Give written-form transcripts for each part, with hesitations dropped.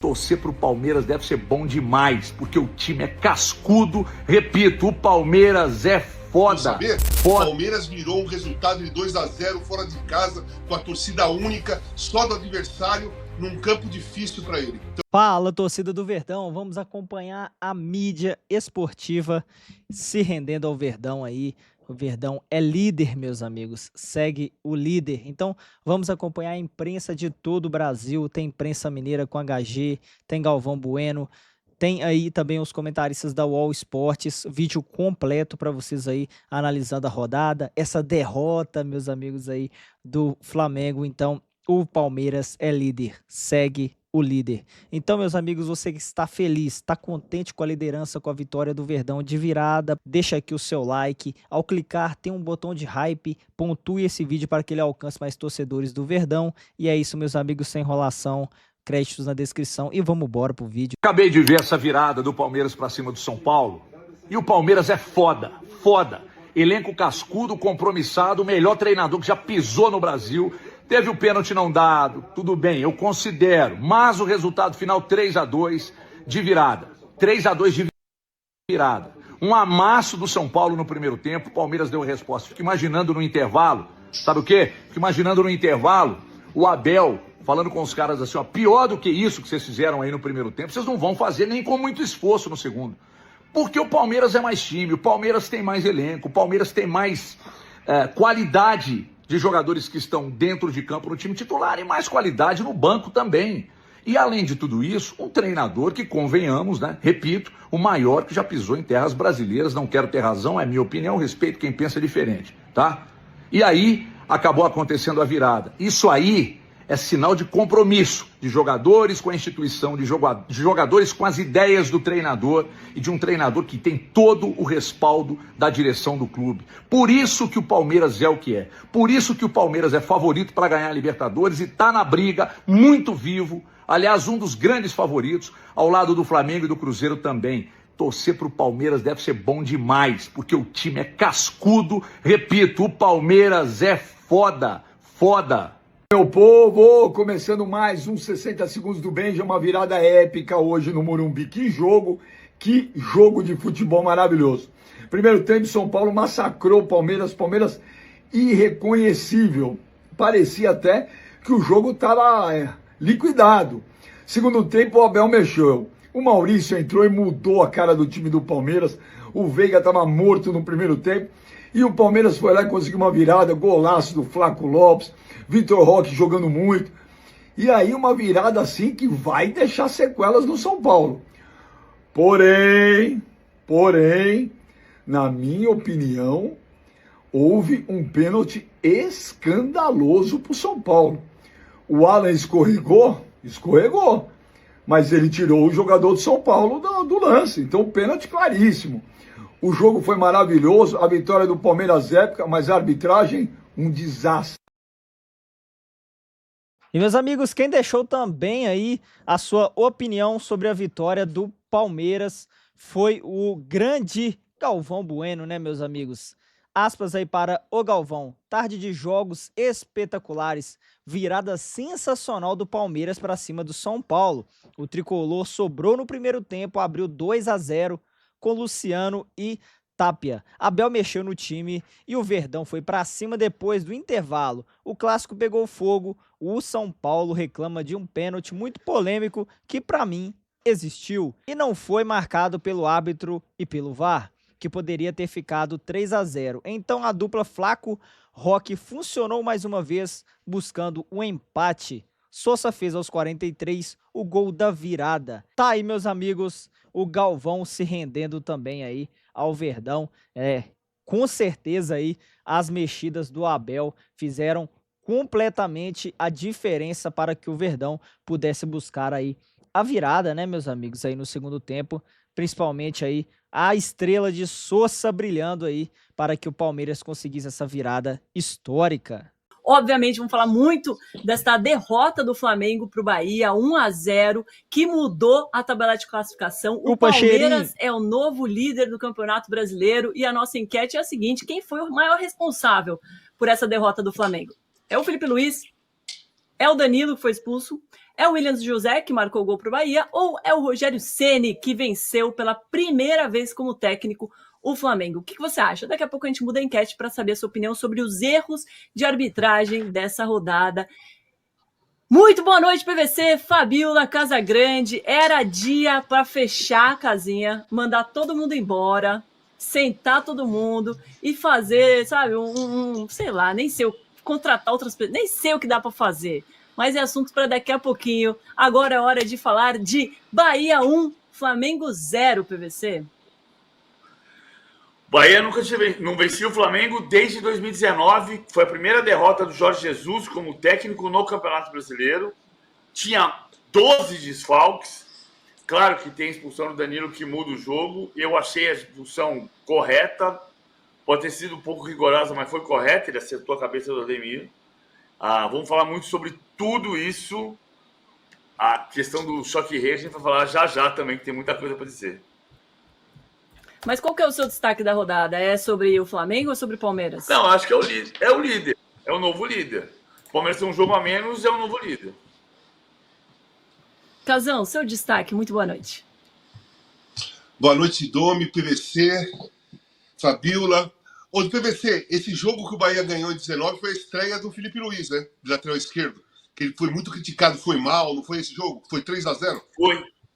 Torcer pro Palmeiras deve ser bom demais, porque o time é cascudo. Repito, o Palmeiras é foda. Saber? Foda. O Palmeiras virou um resultado de 2-0 fora de casa, com a torcida única, só do adversário, num campo difícil para ele. Então... Fala, torcida do Verdão, vamos acompanhar a mídia esportiva se rendendo ao Verdão aí. O Verdão é líder, meus amigos, segue o líder. Então, vamos acompanhar a imprensa de todo o Brasil. Tem imprensa mineira com HG, tem Galvão Bueno, tem aí também os comentaristas da UOL Esportes, vídeo completo para vocês aí analisando a rodada, essa derrota, meus amigos aí, do Flamengo. Então, o Palmeiras é líder, segue o líder. Então, meus amigos, você que está feliz, está contente com a liderança, com a vitória do Verdão de virada, deixa aqui o seu like. Ao clicar, tem um botão de hype, pontue esse vídeo para que ele alcance mais torcedores do Verdão. E é isso, meus amigos, sem enrolação, créditos na descrição e vamos embora pro vídeo. Acabei de ver essa virada do Palmeiras para cima do São Paulo e o Palmeiras é foda, foda. Elenco cascudo, compromissado, o melhor treinador que já pisou no Brasil. Teve o pênalti não dado, tudo bem, eu considero, mas o resultado final 3-2 de virada. 3-2 de virada. Um amasso do São Paulo no primeiro tempo, o Palmeiras deu a resposta. Fico imaginando no intervalo, sabe o quê? Fico imaginando no intervalo o Abel falando com os caras assim, ó, pior do que isso que vocês fizeram aí no primeiro tempo, vocês não vão fazer nem com muito esforço no segundo. Porque o Palmeiras é mais time, o Palmeiras tem mais elenco, o Palmeiras tem mais qualidade de jogadores que estão dentro de campo no time titular e mais qualidade no banco também. E além de tudo isso, um treinador que, convenhamos, né, repito, o maior que já pisou em terras brasileiras, não quero ter razão, é minha opinião, respeito quem pensa diferente, tá? E aí, acabou acontecendo a virada. Isso aí é sinal de compromisso de jogadores com a instituição, de jogadores com as ideias do treinador e de um treinador que tem todo o respaldo da direção do clube. Por isso que o Palmeiras é o que é. Por isso que o Palmeiras é favorito para ganhar a Libertadores e está na briga, muito vivo. Aliás, um dos grandes favoritos, ao lado do Flamengo e do Cruzeiro também. Torcer para o Palmeiras deve ser bom demais, porque o time é cascudo. Repito, o Palmeiras é foda, foda. Meu povo, começando mais uns 60 segundos do Benja, uma virada épica hoje no Morumbi. Que jogo de futebol maravilhoso. Primeiro tempo, São Paulo massacrou o Palmeiras irreconhecível. Parecia até que o jogo estava liquidado. Segundo tempo, o Abel mexeu. O Maurício entrou e mudou a cara do time do Palmeiras. O Veiga estava morto no primeiro tempo. E o Palmeiras foi lá e conseguiu uma virada, golaço do Flaco Lopes, Vitor Roque jogando muito. E aí uma virada assim que vai deixar sequelas no São Paulo. Porém, na minha opinião, houve um pênalti escandaloso para o São Paulo. O Alan escorregou, mas ele tirou o jogador do São Paulo do lance. Então, pênalti claríssimo. O jogo foi maravilhoso, a vitória do Palmeiras épica, mas a arbitragem, um desastre. E meus amigos, quem deixou também aí a sua opinião sobre a vitória do Palmeiras foi o grande Galvão Bueno, né, meus amigos? Aspas aí para o Galvão. Tarde de jogos espetaculares, virada sensacional do Palmeiras para cima do São Paulo. O tricolor sobrou no primeiro tempo, abriu 2-0 com Luciano e Tapia. Abel mexeu no time e o Verdão foi para cima depois do intervalo. O clássico pegou fogo, o São Paulo reclama de um pênalti muito polêmico que para mim existiu e não foi marcado pelo árbitro e pelo VAR, que poderia ter ficado 3-0. Então a dupla Flaco Roque funcionou mais uma vez buscando um empate. Sousa fez aos 43 o gol da virada. Tá aí, meus amigos, o Galvão se rendendo também aí ao Verdão. Com certeza aí as mexidas do Abel fizeram completamente a diferença para que o Verdão pudesse buscar aí a virada, né, meus amigos, aí no segundo tempo, principalmente aí a estrela de Sousa brilhando aí para que o Palmeiras conseguisse essa virada histórica. Obviamente, vamos falar muito desta derrota do Flamengo para o Bahia, 1-0, que mudou a tabela de classificação. O Palmeiras é o novo líder do Campeonato Brasileiro e a nossa enquete é a seguinte: quem foi o maior responsável por essa derrota do Flamengo? É o Felipe Luiz? É o Danilo que foi expulso? É o Williams José que marcou o gol para o Bahia ou é o Rogério Ceni que venceu pela primeira vez como técnico o Flamengo? O que você acha? Daqui a pouco a gente muda a enquete para saber a sua opinião sobre os erros de arbitragem dessa rodada. Muito boa noite, PVC, Fabiola Casagrande. Era dia para fechar a casinha, mandar todo mundo embora, sentar todo mundo e fazer, sabe, sei lá, nem sei, contratar outras pessoas, nem sei o que dá para fazer. Mas é assunto para daqui a pouquinho. Agora é hora de falar de Bahia 1, Flamengo 0, PVC. Bahia não vencia o Flamengo desde 2019. Foi a primeira derrota do Jorge Jesus como técnico no Campeonato Brasileiro. Tinha 12 desfalques. Claro que tem a expulsão do Danilo que muda o jogo. Eu achei a expulsão correta. Pode ter sido um pouco rigorosa, mas foi correta. Ele acertou a cabeça do Ademir. Vamos falar muito sobre tudo isso. A questão do choque rei a gente vai falar já também, que tem muita coisa para dizer. Mas qual que é o seu destaque da rodada? É sobre o Flamengo ou sobre o Palmeiras? Não, acho que é o líder. É o novo líder. O Palmeiras tem um jogo a menos, é o novo líder. Casão, seu destaque. Muito boa noite. Boa noite, Domi, PVC, Fabiola. Ô, PVC, esse jogo que o Bahia ganhou em 19 foi a estreia do Felipe Luiz, né? De lateral esquerdo. Que ele foi muito criticado, foi mal, não foi esse jogo? Foi 3-0?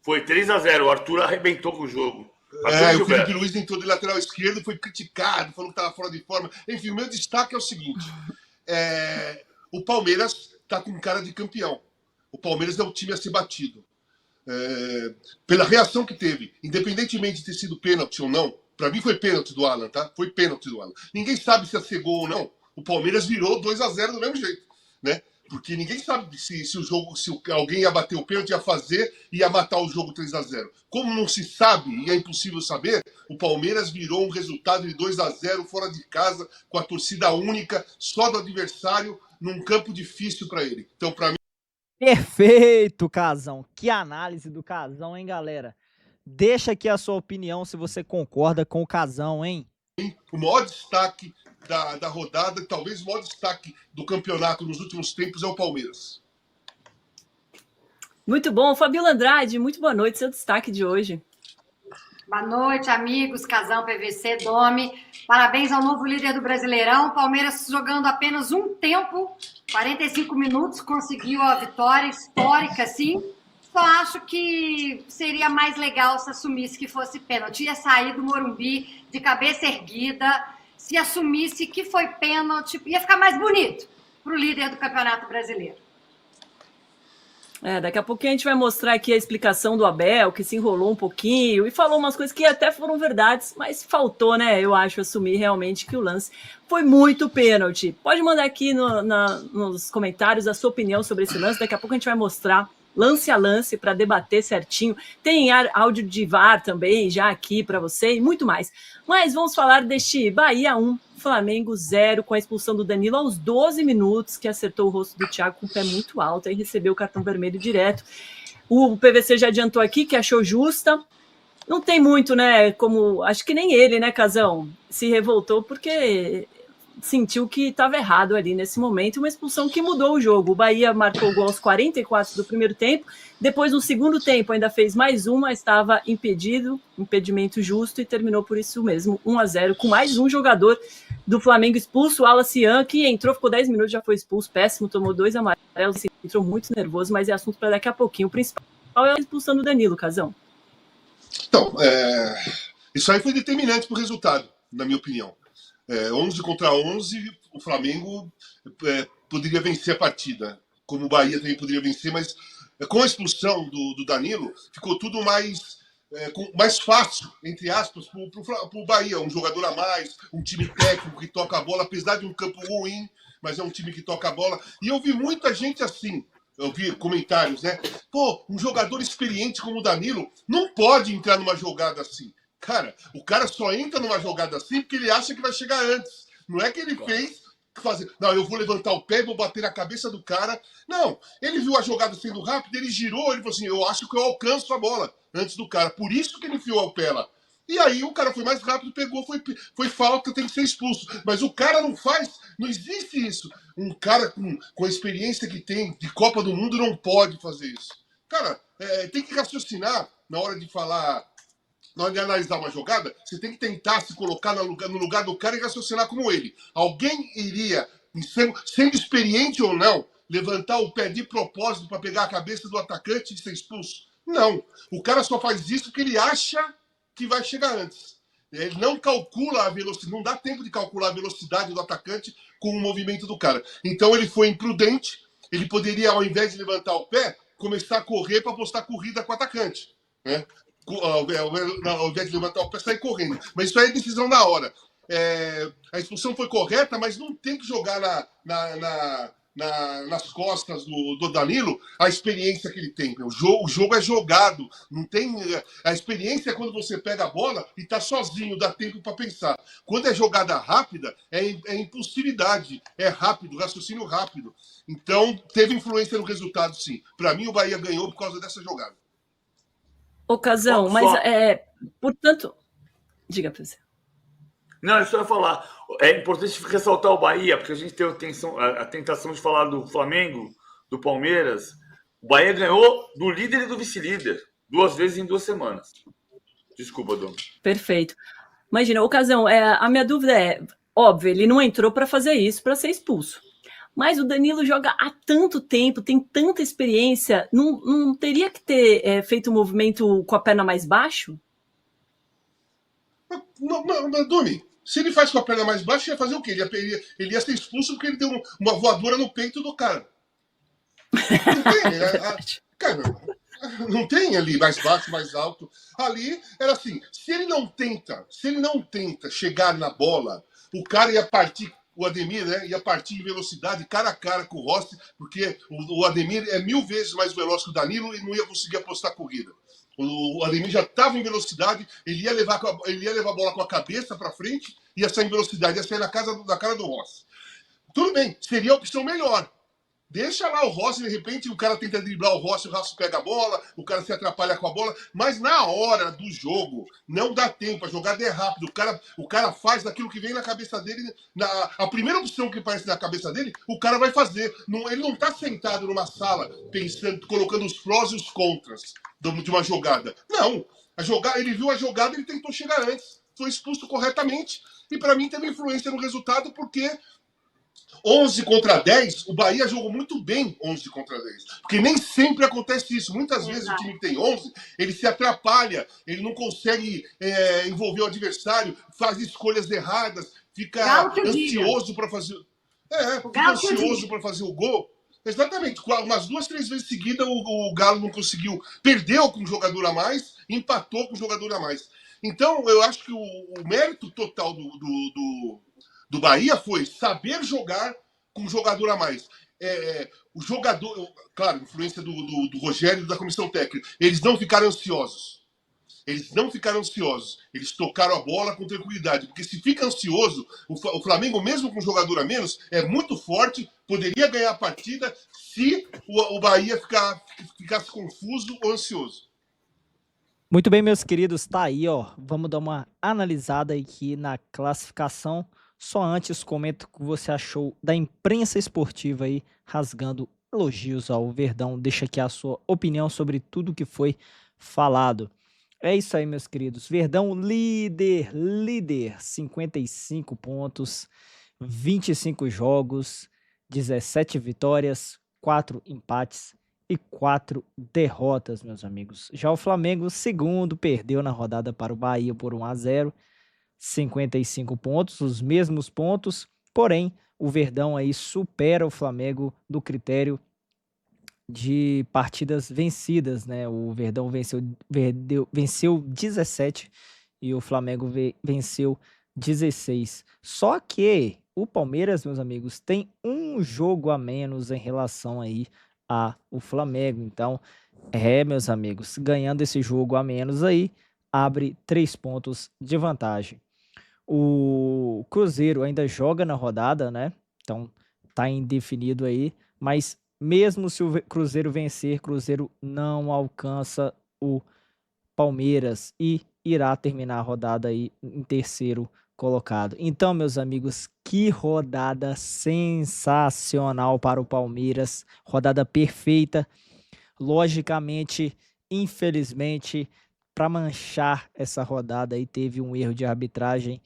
Foi 3-0. O Arthur arrebentou com o jogo. O Felipe Luiz entrou de lateral esquerdo, foi criticado, falou que estava fora de forma. Enfim, o meu destaque é o seguinte: o Palmeiras está com cara de campeão. O Palmeiras é o time a ser batido. Pela reação que teve, independentemente de ter sido pênalti ou não, para mim foi pênalti do Alan, tá? Foi pênalti do Alan. Ninguém sabe se ia ser gol ou não. O Palmeiras virou 2-0 do mesmo jeito, né? Porque ninguém sabe se alguém ia bater o pênalti, ia matar o jogo 3-0. Como não se sabe e é impossível saber, o Palmeiras virou um resultado de 2-0 fora de casa, com a torcida única, só do adversário, num campo difícil para ele. Então, para mim... Perfeito, Casão. Que análise do Casão, hein, galera? Deixa aqui a sua opinião se você concorda com o Casão, hein? O maior destaque da rodada, talvez o maior destaque do campeonato nos últimos tempos é o Palmeiras. Muito bom. Fabiola Andrade, muito boa noite. Seu destaque de hoje. Boa noite, amigos, Casão, PVC, Domi. Parabéns ao novo líder do Brasileirão. Palmeiras jogando apenas um tempo, 45 minutos, conseguiu a vitória histórica, sim. Só acho que seria mais legal se assumisse que fosse pênalti. Ia sair do Morumbi de cabeça erguida. Se assumisse que foi pênalti, ia ficar mais bonito para o líder do Campeonato Brasileiro. Daqui a pouquinho a gente vai mostrar aqui a explicação do Abel, que se enrolou um pouquinho e falou umas coisas que até foram verdades, mas faltou, né, eu acho, assumir realmente que o lance foi muito pênalti. Pode mandar aqui nos comentários a sua opinião sobre esse lance, daqui a pouco a gente vai mostrar lance a lance para debater certinho. Tem áudio de VAR também já aqui para você e muito mais. Mas vamos falar deste Bahia 1, Flamengo 0, com a expulsão do Danilo aos 12 minutos, que acertou o rosto do Thiago com o pé muito alto e recebeu o cartão vermelho direto. O PVC já adiantou aqui que achou justa. Não tem muito, né, como... Acho que nem ele, né, Casão, se revoltou porque sentiu que estava errado ali nesse momento, uma expulsão que mudou o jogo. O Bahia marcou o gol aos 44 do primeiro tempo, depois no segundo tempo ainda fez mais uma, estava impedido, impedimento justo, e terminou por isso mesmo, 1-0, com mais um jogador do Flamengo expulso, o Alacian, que entrou, ficou 10 minutos, já foi expulso, péssimo, tomou 2 amarelos, entrou muito nervoso, mas é assunto para daqui a pouquinho. O principal é a expulsão do Danilo, Casão. Então, isso aí foi determinante para o resultado, na minha opinião. 11 contra 11, o Flamengo poderia vencer a partida, como o Bahia também poderia vencer, mas com a expulsão do Danilo, ficou tudo mais fácil, entre aspas, para o Bahia. Um jogador a mais, um time técnico que toca a bola, apesar de um campo ruim, mas é um time que toca a bola. E eu vi muita gente assim, eu vi comentários, né? Pô, um jogador experiente como o Danilo não pode entrar numa jogada assim. Cara, o cara só entra numa jogada assim porque ele acha que vai chegar antes. Não é que ele fez fazer, não, eu vou levantar o pé e vou bater na cabeça do cara. Não, ele viu a jogada sendo rápida, ele girou, ele falou assim, eu acho que eu alcanço a bola antes do cara. Por isso que ele enfiou o pé lá. E aí o cara foi mais rápido, pegou, foi falta, tem que ser expulso. Mas o cara não faz, não existe isso. Um cara com a experiência que tem de Copa do Mundo não pode fazer isso. Cara, tem que raciocinar na hora de falar, na hora de analisar uma jogada, você tem que tentar se colocar no lugar do cara e raciocinar como ele. Alguém iria, sendo experiente ou não, levantar o pé de propósito para pegar a cabeça do atacante e ser expulso? Não. O cara só faz isso porque ele acha que vai chegar antes. Ele não calcula a velocidade, não dá tempo de calcular a velocidade do atacante com o movimento do cara. Então ele foi imprudente, ele poderia, ao invés de levantar o pé, começar a correr para apostar corrida com o atacante. Né? Ao invés de levantar o pé, sair correndo. Mas isso aí é decisão na hora. A expulsão foi correta, mas não tem que jogar nas costas do Danilo a experiência que ele tem. O jogo é jogado. Não tem, a experiência é quando você pega a bola e está sozinho, dá tempo para pensar. Quando é jogada rápida, é impulsividade. É rápido, raciocínio rápido. Então, teve influência no resultado, sim. Para mim, o Bahia ganhou por causa dessa jogada. Ocasião, mas, portanto... Diga, professor. Não, isso eu ia falar. É importante ressaltar o Bahia, porque a gente tem a tentação de falar do Flamengo, do Palmeiras. O Bahia ganhou do líder e do vice-líder 2 vezes em 2 semanas. Desculpa, Dom. Perfeito. Imagina, Ocasião, a minha dúvida é, óbvio, ele não entrou para fazer isso, para ser expulso. Mas o Danilo joga há tanto tempo, tem tanta experiência, não teria que ter feito um movimento com a perna mais baixo? Não, Dumi, se ele faz com a perna mais baixa, ia fazer o quê? Ele ia ser expulso porque ele deu uma voadora no peito do cara. Não tem, cara, não tem ali mais baixo, mais alto. Ali era assim, se ele não tenta chegar na bola, o cara ia partir, o Ademir, né, ia partir em velocidade cara a cara com o Rossi, porque o Ademir é 1000 vezes mais veloz que o Danilo e não ia conseguir apostar a corrida. O Ademir já estava em velocidade, ele ia levar a bola com a cabeça para frente, ia sair em velocidade, ia sair na cara do Rossi. Tudo bem, seria a opção melhor. Deixa lá o Rossi, de repente o cara tenta driblar o Rossi pega a bola, o cara se atrapalha com a bola, mas na hora do jogo não dá tempo, a jogada é rápida, o cara faz daquilo que vem na cabeça dele, a primeira opção que aparece na cabeça dele, o cara vai fazer. Ele não está sentado numa sala pensando, colocando os prós e os contras de uma jogada. Não, ele viu a jogada e ele tentou chegar antes, foi expulso corretamente e para mim teve influência no resultado porque 11 contra 10, o Bahia jogou muito bem 11 contra 10. Porque nem sempre acontece isso. Muitas vezes o time que tem 11, ele se atrapalha, ele não consegue envolver o adversário, faz escolhas erradas, fica ansioso para fazer... fica ansioso para fazer o gol. Exatamente. Umas 2, 3 vezes seguidas o Galo não conseguiu. Perdeu com um jogador a mais, empatou com um jogador a mais. Então, eu acho que o mérito total do Bahia foi saber jogar com um jogador a mais. O jogador, claro, influência do Rogério e da comissão técnica. Eles não ficaram ansiosos. Eles tocaram a bola com tranquilidade. Porque se fica ansioso, o Flamengo, mesmo com um jogador a menos, é muito forte, poderia ganhar a partida se o Bahia ficasse confuso ou ansioso. Muito bem, meus queridos, tá aí, ó. Vamos dar uma analisada aqui na classificação. Só antes, comenta o que você achou da imprensa esportiva aí, rasgando elogios ao Verdão. Deixa aqui a sua opinião sobre tudo que foi falado. É isso aí, meus queridos. Verdão líder, 55 pontos, 25 jogos, 17 vitórias, 4 empates e 4 derrotas, meus amigos. Já o Flamengo, segundo, perdeu na rodada para o Bahia por 1-0. 55 pontos, os mesmos pontos, porém o Verdão aí supera o Flamengo no critério de partidas vencidas, né? O Verdão venceu 17 e o Flamengo venceu 16. Só que o Palmeiras, meus amigos, tem um jogo a menos em relação aí ao Flamengo. Então, meus amigos, ganhando esse jogo a menos aí, abre 3 pontos de vantagem. O Cruzeiro ainda joga na rodada, né? Então tá indefinido aí, mas mesmo se o Cruzeiro vencer, Cruzeiro não alcança o Palmeiras e irá terminar a rodada aí em terceiro colocado. Então, meus amigos, que rodada sensacional para o Palmeiras, rodada perfeita. Logicamente, infelizmente, para manchar essa rodada aí teve um erro de arbitragem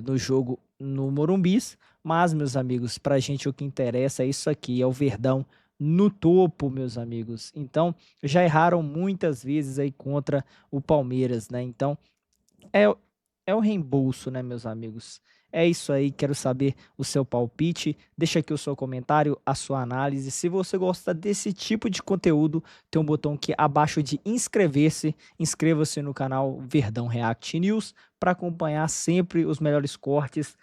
no jogo no Morumbis, mas, meus amigos, para a gente o que interessa é isso aqui, é o Verdão no topo, meus amigos. Então, já erraram muitas vezes aí contra o Palmeiras, né? Então, é o reembolso, né, meus amigos? É isso aí, quero saber o seu palpite. Deixa aqui o seu comentário, a sua análise. Se você gosta desse tipo de conteúdo, tem um botão aqui abaixo de inscrever-se. Inscreva-se no canal Verdão React News para acompanhar sempre os melhores cortes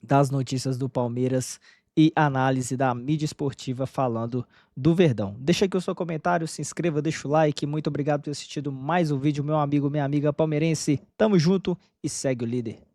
das notícias do Palmeiras e análise da mídia esportiva falando do Verdão. Deixa aqui o seu comentário, se inscreva, deixa o like. Muito obrigado por ter assistido mais um vídeo, meu amigo, minha amiga palmeirense. Tamo junto e segue o líder.